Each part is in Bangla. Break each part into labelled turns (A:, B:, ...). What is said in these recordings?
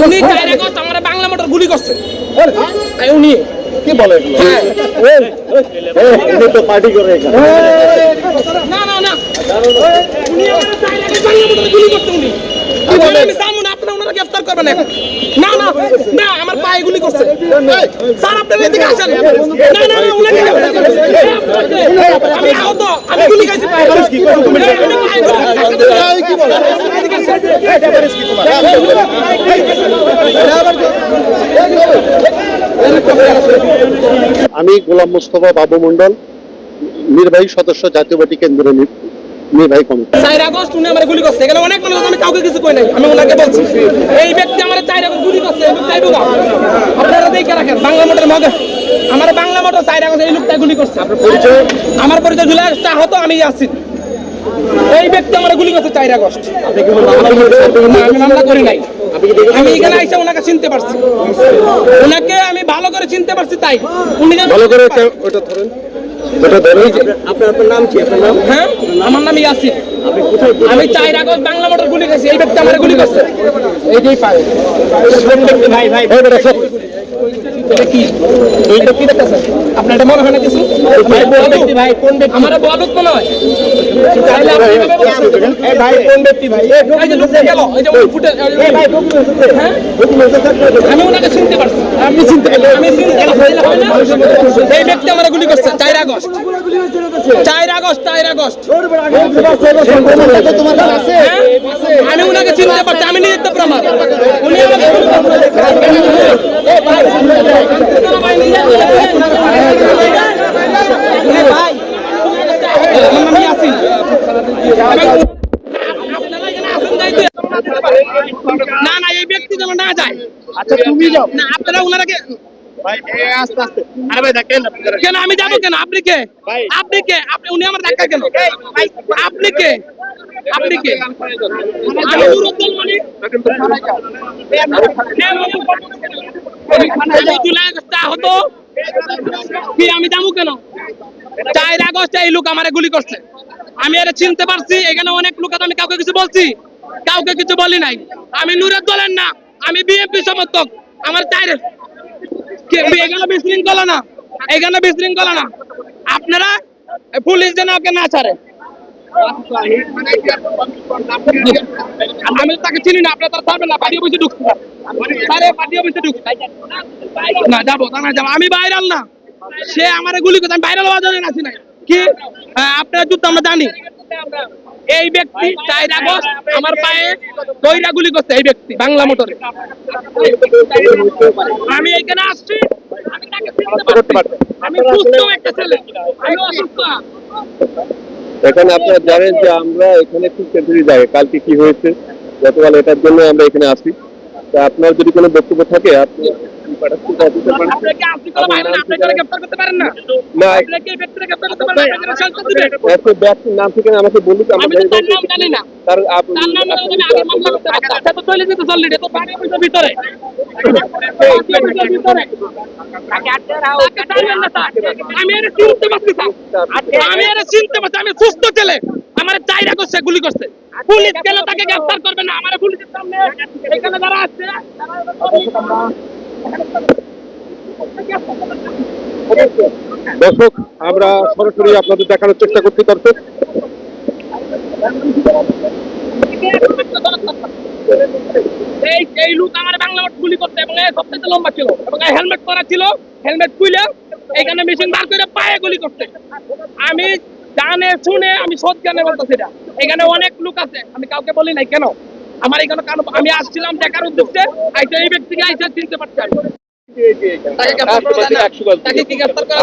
A: উনি চাইরে কষ্ট আমার বাংলা মোটর গুলি করছে। উনি
B: কি বলে তো পার্টি করে
A: না না না উনি আমার চাইরে বাংলা মোটর গুলি করছে। উনি কি বলে আমি সামনে আপনারা ওনারা গ্রেফতার করবেন এখন। না না না আমার পায়ে গুলি করছে। স্যার আপনারা এদিকে আসেন। না না না উনাকে গ্রেফতার করবেন। আমি আহত, আমি গুলি খাইছি পায়ে। কি করো তুমি? কি বলে এদিকে আসেন। এটা পারিস কি তোমার?
B: আমি গোলাম মোস্তফা বাবু মন্ডল, নির্বাহী সদস্য জাতীয় পার্টি কেন্দ্রের নির্বাহী কমিটি।
A: 4 আগস্ট উনি আমারে গুলি করছে। এখানে অনেক মানুষ, আমি কাউকে কিছু কই নাই, আমি ওনাকে বলছি এই ব্যক্তি আমারে 4 আগস্ট গুলি করছে। এই লোকটাই ঢুকা আপনারা দেখে রাখেন বাংলা মোটর মগে আমার বাংলা মোটর 4 আগস্ট এই লোকটাই গুলি করছে। আপনার পরিচয়? আমার পরিচয় জুলাই আহত, আমি আসিফ। এই ব্যক্তি আমারে গুলি করছে 4 আগস্ট।
B: আপনি কি মামলা
A: আমি মামলা করি নাই। আমি এখানে আইসা ওনাকে চিনতে পারছি, ওনাকে আমি ভালো করে চিনতে পারছি। তাই উনি
B: ভালো করে ওটা ধরেন, ওটা ধরেন। আপনার নাম কি? আপনার নাম?
A: হ্যাঁ আমার নাম ইয়াসিন। আমি 4 আগস্ট বাংলা মোটর গুলি খাইছি। এই ব্যক্তি আমারে গুলি করছে। এইটাই পায় ভাই ভাই এটা কি এইটা কি দেখতেছেন আপনার? এটা মনে হয় না কিছু ভাই? বড় ব্যক্তি ভাই, কোন ব্যক্তি? আমারে বড় লোক মনে হয়। তাহলে আপনি এই ভাই কোন ব্যক্তি ভাই? এই যে লোক গেল, এই যে ফুটে এই ভাই ঢুকে গেছে। হ্যাঁ আমি ওনাকে চিনতে পারছি। আপনি চিনতে পারলেন? আমি চিনতে পারছি। এই ব্যক্তি আমারে গুলি করছে 4 আগস্ট। 4 আগস্ট 4 আগস্ট তোমার কাছে আছে? আমি ওনাকে চিনতে পারছি, আমি নিজে তো প্রমাণ। উনি আমাকে গুলি করছে। এই ভাই না না এই ব্যক্তি যেন না যায়।
B: আচ্ছা তুমি যাও
A: না আপনারা ওনারাকে
B: ভাই, আস্তে আস্তে। আরে ভাই দেখেন
A: কেন আমি যাবো কেন? আপনি কে? আপনি কে? আপনি উনি আমার ধাক্কা কেন? আপনি কে? আপনি কে? আমি নুরুদ্দিন মনি। আমি জুলাই আগস্ট আহত কি আমি যাবো কেন? 4 আগস্ট এই লোক আমারে গুলি করছে। আমি এর চিনতে পারছি। এখানে অনেক লোক আছে, আমি কাউকে কিছু বলছি? কাউকে কিছু বলি নাই। আমি নুরের দলের না, আমি বিএনপি সমর্থক। আমার 4 এখানে বিশৃঙ্খলা না, এখানে বিশৃঙ্খলা না। আপনারা পুলিশ যেন ওকে না ছাড়ে। আমি তাকে চিনি না, আপনারা তার পারবেন না। পার্টি অফিসে ঢুকছি পার্টি অফিসে ঢুকছি না, যাবো না যাবো। আমি ভাইরাল না, সে আমার গুলি করছে। আমি ভাইরাল হওয়ার জন্য আসি নাই। কি আপনারা যুদ্ধ আমরা জানি। এই ব্যক্তি 4 আগস্ট আমার পায়ে কইরা গুলি করছে। এই ব্যক্তি বাংলা মোটরে। আমি এখানে আসছি, আমি তাকে চিনতে পারছি। আমি সুস্থ একটা ছেলে, আমি অসুস্থ না।
B: এখন আপনারা জানেন যে আমরা এখানে খুব সেন্সিটিভ জায়গা। কালকে কি হয়েছে, গতকাল এটার জন্য আমরা এখানে আসি। তা আপনার যদি কোনো বক্তব্য থাকে আপনি
A: আপনাকে আপনি কোনো বাইরে না, আপনাকে গ্রেফতার করতে পারেন না।
B: না,
A: আপনাকে এই ব্যক্তিকে গ্রেফতার করতে পারেন না, আপনাকে শাস্তি দিবেন।
B: এত ব্যক্তির নাম থেকে আমাকে বলুন।
A: আমি তো তার নাম জানি না। তার নাম না জানি আমি মামলা করতে পারতাম। সে তো চলে যেত অলরেডি, তো বাড়ি অফিসের ভিতরে। আমি এর চিনতে পারছি স্যার, আমি এর চিনতে পারছি। আমি সুস্থ ছেলে, আমার 4 আগস্ট সে গুলি করছে। পুলিশ কেন তাকে গ্রেফতার করবে না? আমার পুলিশের সামনে এখানে যারা আছে
B: দর্শক, আমরা সরাসরি আপনাদের দেখানোর চেষ্টা করছি। দর্শক
A: এই লোক আমার বাংলা গুলি করতে, এবং সবথেকে লম্বা ছিল, এবং হেলমেট পরা ছিল। হেলমেট খুলে এখানে মেশিন বার করে পায়ে গুলি করতে। আমি জানে শুনে আমি সৎ জ্ঞানে বলতেছি এটা। এখানে অনেক লোক আছে, আমি কাউকে বলি নাই। কেন আমার এখানে কারণ আমি আসছিলাম দেখার উদ্দেশ্যে। আইসা এই ব্যক্তিকে আইসা চিনতে পারছি আমি।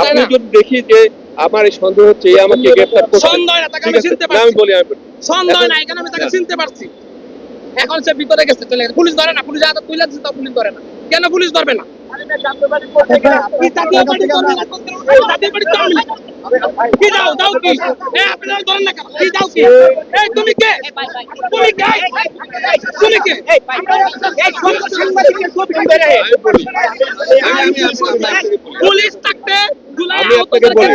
B: আপনি যদি দেখি যে আমার এই সন্দেহ হচ্ছে এই আমাকে গ্রেফতার করছে,
A: সন্দেহ না, তাকে আমি চিনতে পারছি।
B: আমি বলি
A: সন্দেহ না, এখানে আমি তাকে চিনতে পারছি। এখন সে ভিতরে গেছে, চলে গেছে। পুলিশ ধরে না, পুলিশ হাতে তুলে দিচ্ছে, তাও পুলিশ ধরে না। কেন পুলিশ ধরবে না? কি দাও দাও কি? আপনারা ধরেন না কেন? কি দাও কি? এই তুমি কে? তুমি কে? তুমি কে? পুলিশ থাকতে
B: আমি আপনাকে বলি,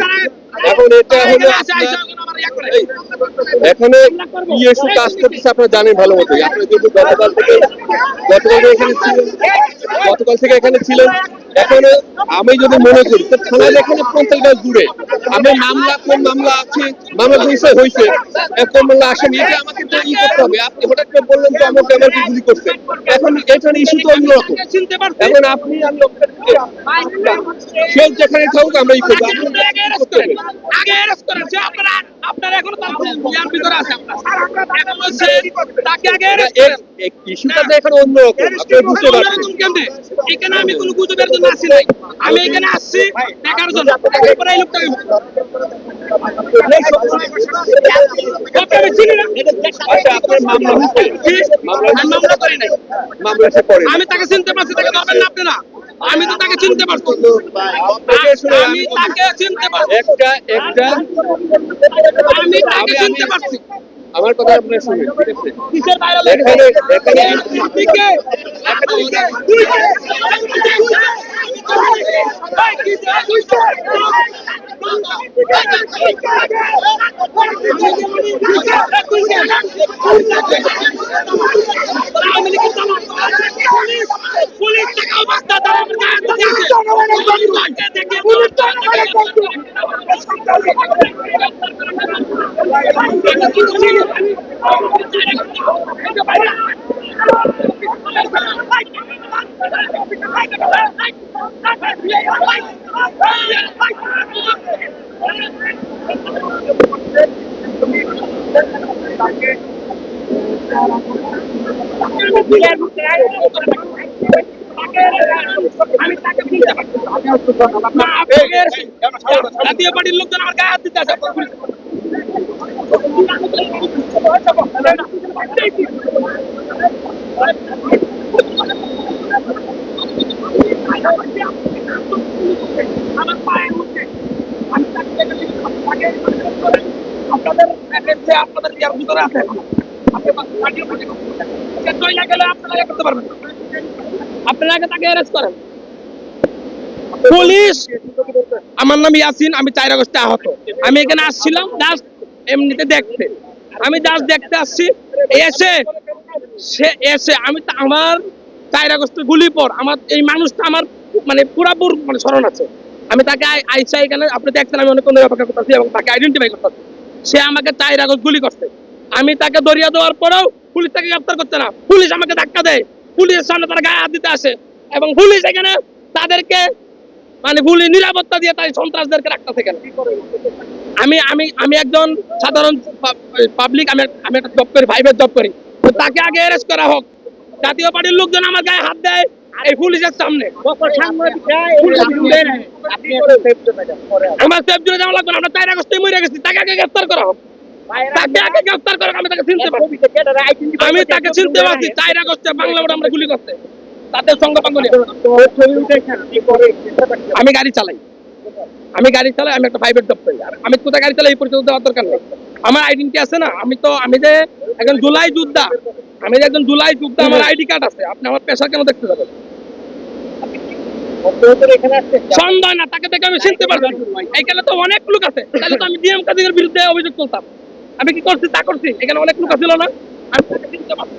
B: এখন এটা হলো এখানে কি এসে কাজ করতেছে আপনারা জানেন ভালো মতো। আপনারা যেহেতু গতকাল থেকে এখানে ছিলেন, এখন আমি যদি মনে করি তো থানার এখানে 50 গাছ দূরে আমি কোন মামলা আছে, মামলা বিষয় হয়েছে, কোন মামলা আসেনি, এটা আমাকে তো করতে হবে। আপনি হঠাৎ করে বললেন যে আমাকে গুলি করছে, এখন এখানে ইস্যু তো অন্যরকম। এখন আপনি সে যেখানে থাকুক আমরা ই করবো।
A: আগে অ্যারেস্ট করেন, যে আপনারা এখনো তার ইয়ার ভিতরে আছে, এখন হচ্ছে তাকে আগে অ্যারেস্ট করেন।
B: ইস্যুটা তো এখন অন্যরকম, আপনি বুঝতে পারছেন।
A: এখানে আমি কোনো গুজবের জন্য আসি নাই, আমি এখানে আসছি দেখার জন্য। এরপরে এই লোকটা আমি চিনি না।
B: আচ্ছা, আপনার মামলা হচ্ছে?
A: আমি মামলা করি নাই,
B: মামলা সে করে
A: আমি তাকে চিনতে পারছি, তাকে ধরবেন না আপনি না। আমি তো তাকে চিনতে পারছি, আমি তাকে চিনতে পারছি, আমি তাকে চিনতে পারছি।
B: আমার কথা আপনার শুনুন, ঠিক আছে?
A: কিসের বাইরে
B: এখানে
A: জাতীয় পার্টির লোকজন আমার গায়ে হাত দিতে আসে। আমার পায়ের মধ্যে আমি আপনাদের আপনাদের ইয়ার ভিতরে আছে, আপনারা করতে পারবেন, আপনারা আগে তাকে অ্যারেস্ট করেন। পুলিশ, আমার নাম ইয়াসিন, আমি 4 আগস্টে আহত। আমি এখানে আসছিলাম জাস্ট এমনিতে দেখতে, আমি জাস্ট দেখতে আসছি। এসে আমি আমার 4 আগস্টের গুলি পর আমার এই মানুষটা আমার মানে পুরাপুর মানে স্মরণ আছে। আমি তাকে আইসা এখানে আপনি দেখছেন আমি অনেক অপেক্ষা করতেছি এবং তাকে আইডেন্টিফাই করতেছি। সে আমাকে 4 আগস্ট গুলি করছে, আমি তাকে দরিয়া দেওয়ার পরেও পুলিশ তাকে গ্রেফতার করছে না। পুলিশ আমাকে ধাক্কা দেয়, পুলিশের সামনে তারা গায়ে হাত দিতে আসে এবং পুলিশ এখানে তাদেরকে মানে গুলি নিরাপত্তা দিয়ে তাই সন্ত্রাসদেরকে রাখতেছে কেন? আমি আমি আমি একজন সাধারণ পাবলিক, আমি একটা জব করি, ভাইবের জব করি, তো তাকে আগে অ্যারেস্ট করা হোক। জাতীয় পার্টির লোকজন আমার গায়ে হাত দেয় এই পুলিশের সামনে, আমার সেফ জোনে যাওয়া লাগবে না। আমরা 4 আগস্টে মরে গেছি, তাকে আগে গ্রেফতার করা হোক, তাকে আগে গ্রেফতার করা। আমি তাকে চিনতে পারছি, আমি তাকে চিনতে পারছি। 4 আগস্টে বাংলা বোর্ড আমরা গুলি করতে তাদের সঙ্গে আমি গাড়ি চালাই, আমি একটা প্রাইভেট জব করি। আর আমি কোথায় গাড়ি চালাই এই পরিচয় দেওয়ার দরকার নেই। আমার আইডেন্টি আছে না, আমি যে একজন জুলাই যোদ্ধা, আমার আইডি কার্ড আছে। আপনি আমার পেশা কেন দেখতে যাবেন? সন্দেহ না, তাকে দেখে আমি চিনতে পারবো। এখানে তো অনেক লোক আছে, তাহলে তো আমি ডিএম কাদের বিরুদ্ধে অভিযোগ করতাম। আমি কি করছি তা করছি, এখানে অনেক লোক ছিল না, আমি তাকে চিনতে পারবো।